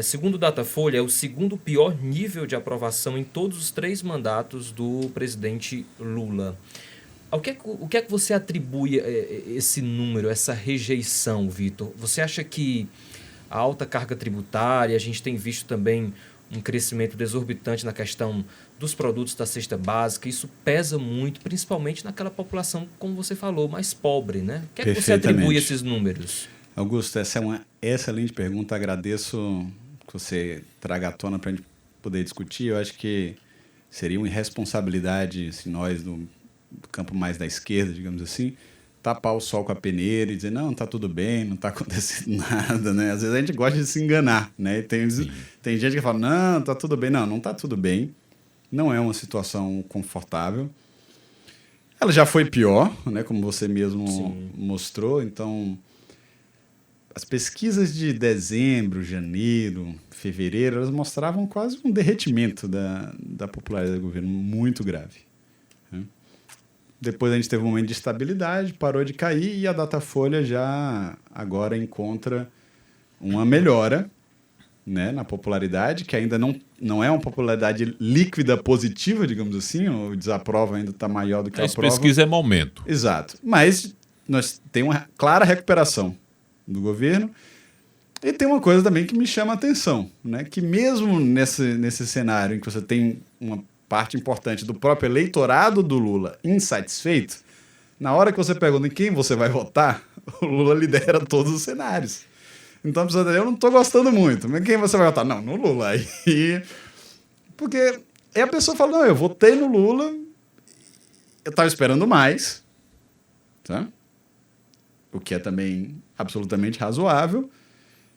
Segundo o Datafolha, é o segundo pior nível de aprovação em todos os 3 mandatos do presidente Lula. O que é que você atribui esse número, essa rejeição, Vitor? Você acha que a alta carga tributária, a gente tem visto também um crescimento desorbitante na questão dos produtos da cesta básica, isso pesa muito, principalmente naquela população, como você falou, mais pobre, né? O que é que você atribui a Perfeitamente. esses números? Augusto, essa é uma excelente pergunta. Agradeço que você traga à tona para a gente poder discutir. Eu acho que seria uma irresponsabilidade se nós, do campo mais da esquerda, digamos assim, tapar o sol com a peneira e dizer, não, tá tudo bem, não está acontecendo nada, né? Às vezes a gente gosta de se enganar, né? E tem gente que fala, não, tá tudo bem. Não, não está tudo bem. Não é uma situação confortável. Ela já foi pior, né? Como você mesmo Sim. mostrou. Então, as pesquisas de dezembro, janeiro, fevereiro, elas mostravam quase um derretimento da popularidade do governo, muito grave. Né? Depois a gente teve um momento de estabilidade, parou de cair e a Datafolha já agora encontra uma melhora, né, na popularidade, que ainda não é uma popularidade líquida positiva, digamos assim, o desaprova ainda está maior do que a Mas prova. pesquisa é momento. Exato. Mas nós temos uma clara recuperação do governo. E tem uma coisa também que me chama a atenção, né? Que mesmo nesse cenário em que você tem uma parte importante do próprio eleitorado do Lula insatisfeito, na hora que você pergunta em quem você vai votar, o Lula lidera todos os cenários. Então, eu não estou gostando muito. Mas quem você vai votar? Não, no Lula. Porque aí a pessoa fala, não, eu votei no Lula, eu estava esperando mais, tá? O que é também absolutamente razoável,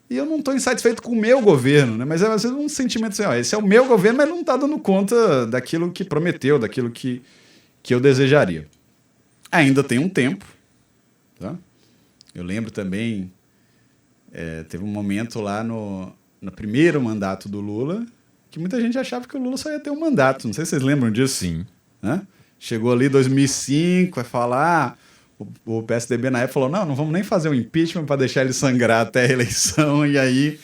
e eu não estou insatisfeito com o meu governo, né? Mas é às vezes um sentimento assim, ó, esse é o meu governo, mas ele não está dando conta daquilo que prometeu, daquilo que eu desejaria. Ainda tem um tempo, tá? Eu lembro também, teve um momento lá no primeiro mandato do Lula, que muita gente achava que o Lula só ia ter um mandato, não sei se vocês lembram disso. Sim. Né? Chegou ali em 2005, vai falar... O PSDB na época falou, não vamos nem fazer um impeachment para deixar ele sangrar até a eleição. E aí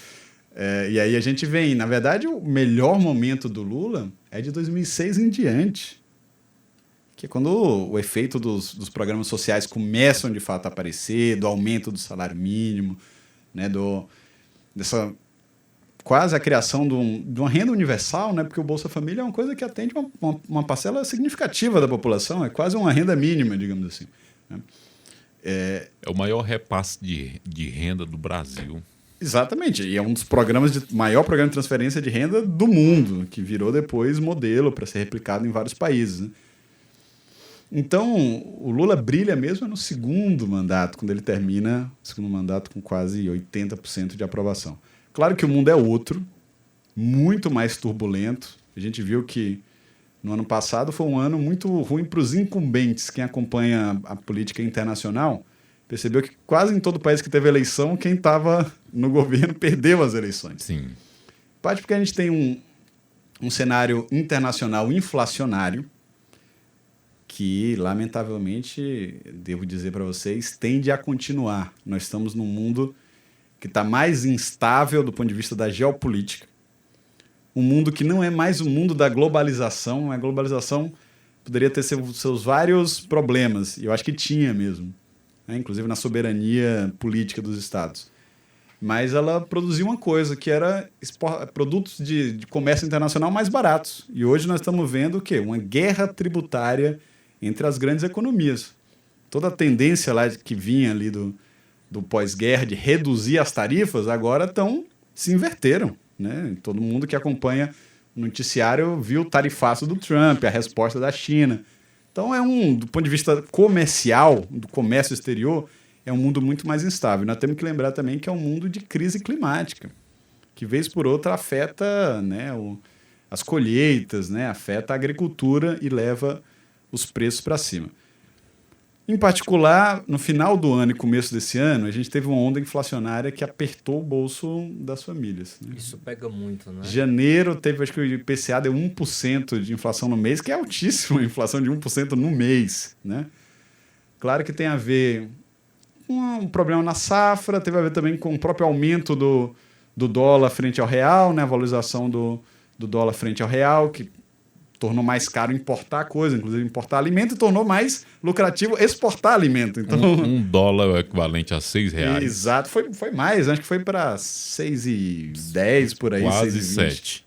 a gente vem. Na verdade, o melhor momento do Lula é de 2006 em diante. Que é quando o efeito dos programas sociais começam de fato a aparecer, do aumento do salário mínimo, né, dessa quase a criação de uma renda universal, né, porque o Bolsa Família é uma coisa que atende uma parcela significativa da população, é quase uma renda mínima, digamos assim. É o maior repasse de renda do Brasil. Exatamente, e é um dos maior programa de transferência de renda do mundo, que virou depois modelo para ser replicado em vários países. Né? Então, o Lula brilha mesmo no segundo mandato, quando ele termina o segundo mandato com quase 80% de aprovação. Claro que o mundo é outro, muito mais turbulento. A gente viu que no ano passado foi um ano muito ruim para os incumbentes. Quem acompanha a política internacional percebeu que quase em todo país que teve eleição, quem estava no governo perdeu as eleições. Sim. Parte porque a gente tem um cenário internacional inflacionário que, lamentavelmente, devo dizer para vocês, tende a continuar. Nós estamos num mundo que está mais instável do ponto de vista da geopolítica. Um mundo que não é mais o mundo da globalização. A globalização poderia ter seus vários problemas, e eu acho que tinha mesmo, né? Inclusive na soberania política dos estados. Mas ela produziu uma coisa, que era produtos de comércio internacional mais baratos. E hoje nós estamos vendo o quê? Uma guerra tributária entre as grandes economias. Toda a tendência lá que vinha ali do pós-guerra de reduzir as tarifas, agora se inverteram. Né? Todo mundo que acompanha o noticiário viu o tarifaço do Trump, a resposta da China. Então, do ponto de vista comercial, do comércio exterior, é um mundo muito mais instável. Nós temos que lembrar também que é um mundo de crise climática, que, vez por outra, afeta, né, as colheitas, né, afeta a agricultura e leva os preços para cima. Em particular, no final do ano e começo desse ano, a gente teve uma onda inflacionária que apertou o bolso das famílias. Né? Isso pega muito, né? Janeiro teve, acho que o IPCA deu 1% de inflação no mês, que é altíssima a inflação de 1% no mês. Né? Claro que tem a ver com um problema na safra, teve a ver também com o próprio aumento do dólar frente ao real, né? A valorização do dólar frente ao real, que tornou mais caro importar coisa, inclusive importar alimento, e tornou mais lucrativo exportar alimento. Então, um dólar é o equivalente a R$6. Exato, foi mais, acho que foi para 6,10 por aí. Quase 6,20. 7.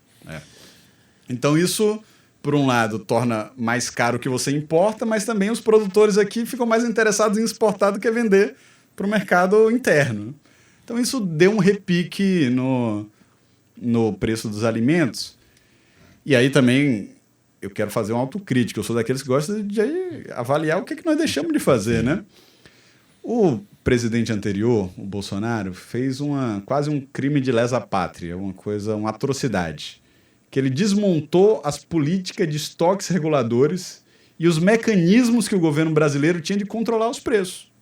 Então isso, por um lado, torna mais caro o que você importa, mas também os produtores aqui ficam mais interessados em exportar do que vender para o mercado interno. Então isso deu um repique no preço dos alimentos. E aí também eu quero fazer uma autocrítica. Eu sou daqueles que gostam de avaliar o que nós deixamos de fazer, né? O presidente anterior, o Bolsonaro, fez quase um crime de lesa pátria, uma atrocidade. Que ele desmontou as políticas de estoques reguladores e os mecanismos que o governo brasileiro tinha de controlar os preços.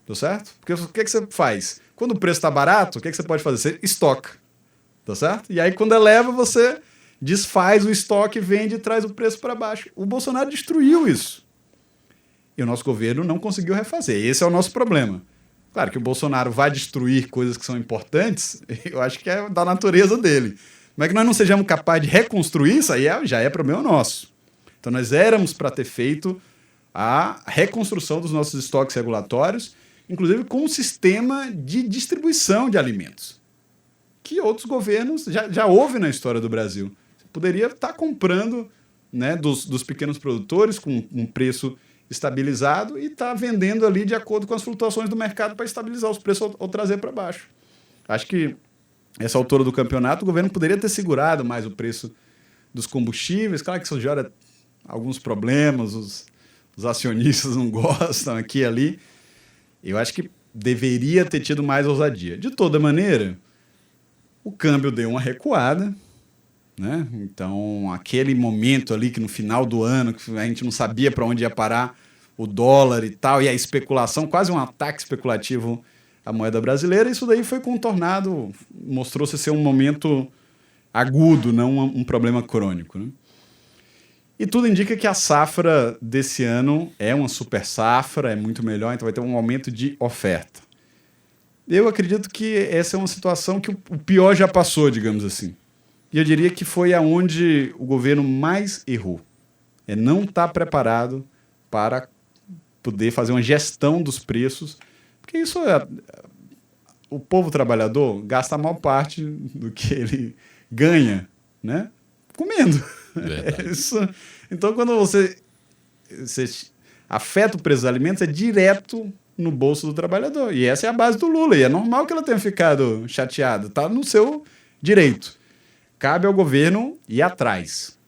Tá certo? Porque o que você faz? Quando o preço está barato, o que você pode fazer? Você estoca. Tá certo? E aí, quando eleva, você desfaz o estoque, vende e traz o preço para baixo. O Bolsonaro destruiu isso. E o nosso governo não conseguiu refazer. Esse é o nosso problema. Claro que o Bolsonaro vai destruir coisas que são importantes, eu acho que é da natureza dele. Mas que nós não sejamos capazes de reconstruir isso, aí já é problema nosso. Então nós éramos para ter feito a reconstrução dos nossos estoques regulatórios, inclusive com um sistema de distribuição de alimentos, que outros governos já houve na história do Brasil. Você poderia estar comprando, né, dos pequenos produtores com um preço estabilizado e estar vendendo ali de acordo com as flutuações do mercado para estabilizar os preços ou trazer para baixo. Acho que essa altura do campeonato, o governo poderia ter segurado mais o preço dos combustíveis. Claro que isso gera alguns problemas, os acionistas não gostam aqui e ali. Eu acho que deveria ter tido mais ousadia. De toda maneira, o câmbio deu uma recuada, né? Então, aquele momento ali que no final do ano que a gente não sabia para onde ia parar o dólar e tal, e a especulação, quase um ataque especulativo à moeda brasileira, isso daí foi contornado, mostrou-se ser um momento agudo, não um problema crônico, né? E tudo indica que a safra desse ano é uma super safra, é muito melhor, então vai ter um aumento de oferta. Eu acredito que essa é uma situação que o pior já passou, digamos assim. E eu diria que foi aonde o governo mais errou. É não estar preparado para poder fazer uma gestão dos preços, porque isso o povo trabalhador gasta a maior parte do que ele ganha, né? Comendo. Isso. Então, quando você afeta o preço dos alimentos, é direto no bolso do trabalhador. E essa é a base do Lula. E é normal que ela tenha ficado chateada. Está no seu direito. Cabe ao governo ir atrás.